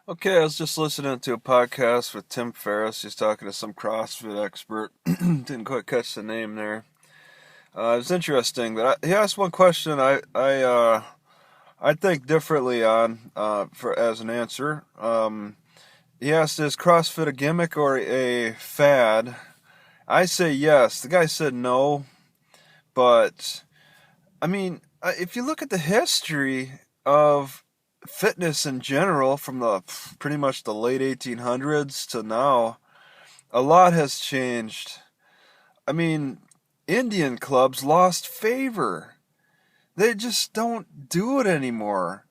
Okay, I was just listening to a podcast with Tim Ferriss. He's talking to some CrossFit expert. Didn't quite catch the name there. It was interesting, but he asked one question I think differently on for as an answer. He asked, "Is CrossFit a gimmick or a fad?" I say yes. The guy said no, but I mean, if you look at the history of fitness in general, from the pretty much the late 1800s to now, a lot has changed. I mean, Indian clubs lost favor. They just don't do it anymore.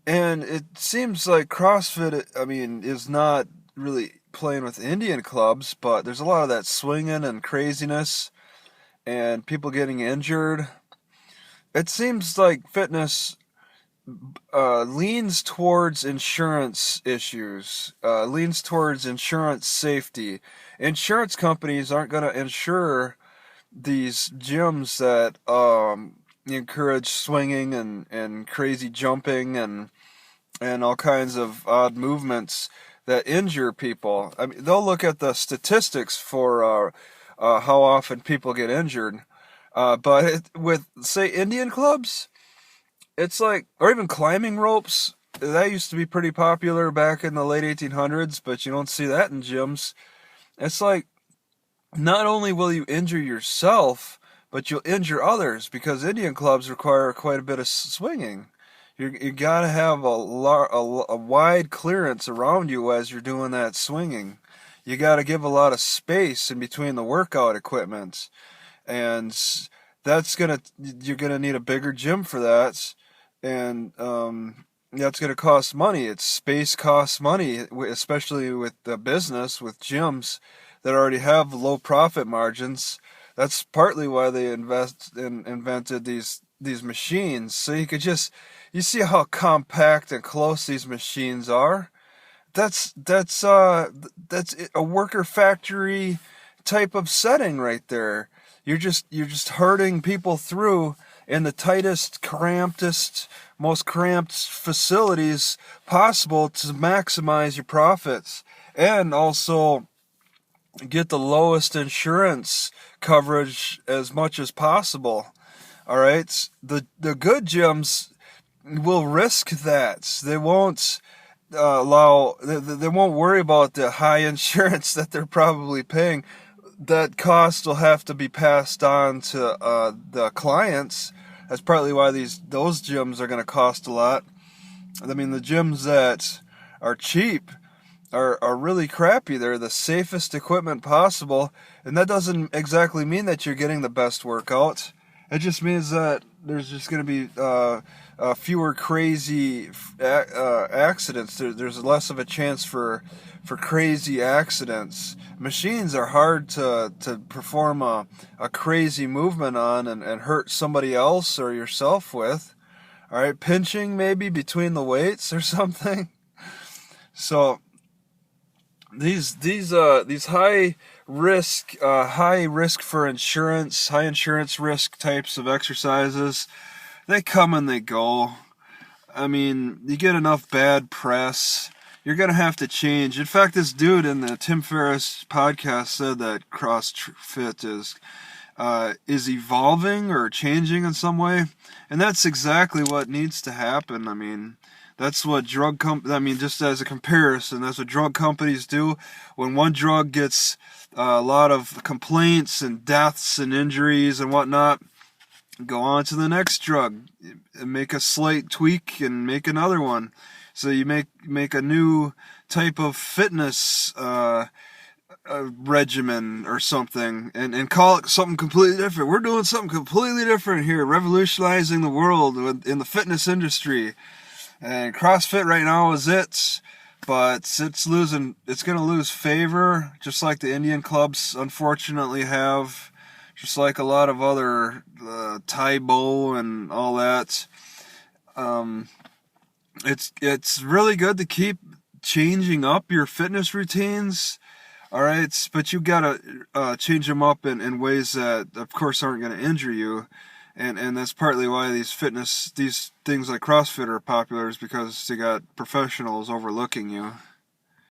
And it seems like CrossFit, I mean, is not really playing with Indian clubs, but there's a lot of that swinging and craziness and people getting injured. It seems like fitness leans towards insurance issues, leans towards insurance safety. Insurance companies aren't going to insure these gyms that encourage swinging and crazy jumping and all kinds of odd movements that injure people. I mean, they'll look at the statistics for how often people get injured. With, say, Indian clubs, it's like, or even climbing ropes. That used to be pretty popular back in the late 1800s, but you don't see that in gyms. It's like, not only will you injure yourself, but you'll injure others because Indian clubs require quite a bit of swinging. You gotta have a wide clearance around you as you're doing that swinging. You gotta give a lot of space in between the workout equipment, and you're gonna need a bigger gym for that, and that's gonna cost money. It's space costs money, especially with the business with gyms that already have low profit margins. That's partly why they invented these machines, so you see how compact and close these machines are. That's a worker factory type of setting right there. You're just herding people through in the tightest, crampedest, most cramped facilities possible to maximize your profits and also get the lowest insurance coverage as much as possible. All right, the good gyms will risk that. They won't they won't worry about the high insurance that they're probably paying. That cost will have to be passed on to the clients. That's partly why those gyms are going to cost a lot. I mean, the gyms that are cheap are really crappy. They're the safest equipment possible, and that doesn't exactly mean that you're getting the best workout. It just means that there's just going to be fewer crazy accidents. There's less of a chance for crazy accidents. Machines are hard to perform a crazy movement on and hurt somebody else or yourself with. All right, pinching maybe between the weights or something. So these high risk for insurance, high insurance risk types of exercises, they come and they go. I mean, you get enough bad press, you're gonna have to change. In fact, this dude in the Tim Ferriss podcast said that CrossFit is evolving or changing in some way, and that's exactly what needs to happen. I mean, that's what I mean, just as a comparison, that's what drug companies do. When one drug gets a lot of complaints and deaths and injuries and whatnot, go on to the next drug, make a slight tweak and make another one. So you make a new type of fitness regimen or something, and call it something completely different. We're doing something completely different here, revolutionizing the world in the fitness industry. And CrossFit right now is it, but it's going to lose favor, just like the Indian clubs unfortunately have, just like a lot of other Taibo and all that. It's really good to keep changing up your fitness routines. All right, but you gotta change them up in ways that, of course, aren't going to injure you. And that's partly why these things like CrossFit are popular, is because they got professionals overlooking you.